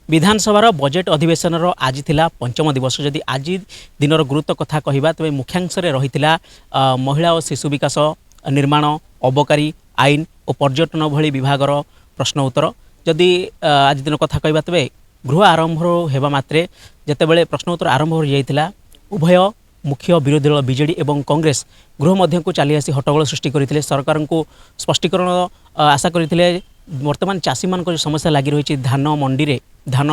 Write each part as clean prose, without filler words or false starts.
विधानसभा budget अधिवेशन आज थिला पंचम दिवस जदि आज दिनर गुरुत्व कथा कहवा तेज मुख्यांश रही महिला और शिशु विकास निर्माण अबकारी आईन और पर्यटन भली विभागर प्रश्न उत्तर जदि आज दिन कथा कहवा तेज गृह आरंभ होगा मात्रे जितेबाला प्रश्न उत्तर आरंभ हो जाता उभय मुख्य विरोधी दल बीजेडी और कांग्रेस गृह मध्य को चली आसी हट्टगोल सृष्टि करते सरकार को स्पष्टीकरण आशा करते वर्तमान चाषी मान समस्या लगी रही धान मंडी रे धान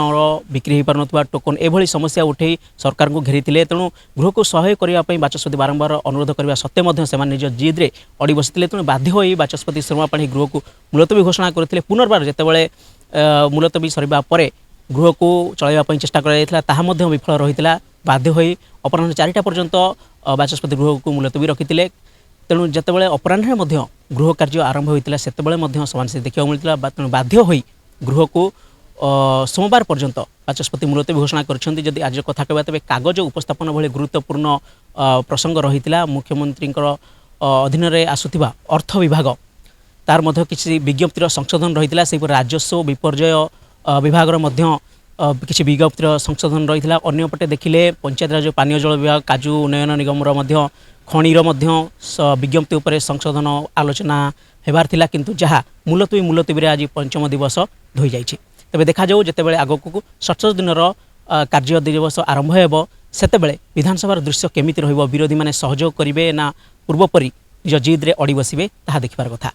बिक्री हो पार टोकन एभली समस्या उठे सरकार को घेरी तेणु गृह को सहाय करने बाचस्पति बारंबार अनुरोध करने सत्वे से निज जिद्रे अड़ी बसी तेणु बाध्य हो बाचस्पति श्रीमापाणी गृह को मुलतवी घोषणा करते पुनर्बार जितेबाला मुलतवी सरवा गृह को चलवाई चेष्टा कर विफल रही बाध्य हो अपराह 4टा पर्यंत बाचस्पति गृह को मुलतवी रखी तेणु जितेबाला अपराह गृह कार्य आरंभ होता से समान से देखा मिलता तेणु बाध्य हो गृह को सोमवार पर्यंत बाचस्पति मुलतवी घोषणा कर आज कथा कहवा तेज कागज उपस्थापन भली गुरुत्वपूर्ण प्रसंग रही मुख्यमंत्री अधीन में आसुवा अर्थ विभाग तार मध्य किसी विज्ञप्तिर संशोधन रही से राजस्व विपर्यय विभागर मध्य किसी विज्ञप्तिर संशोधन रही अन्यपटे देखिले पंचायत राज पानीय जल विभाग काजू उन्नयन निगम खणीर विज्ञप्ति उपर संशोधन आलोचना होबार थिला किंतु जहाँ मुलतवी आज पंचम दिवस धोई जाइए तेज देखा जितेबाला आगक 67 दिनर कार्य दिवस आरंभ हो सेतेबेले विधानसभा दृश्य केमिति रहिबो विरोधी माने सहयोग करिवे ना पूर्वपरि निज जिद्रे अड़ी बसिबे ताहा देखिबार कथा।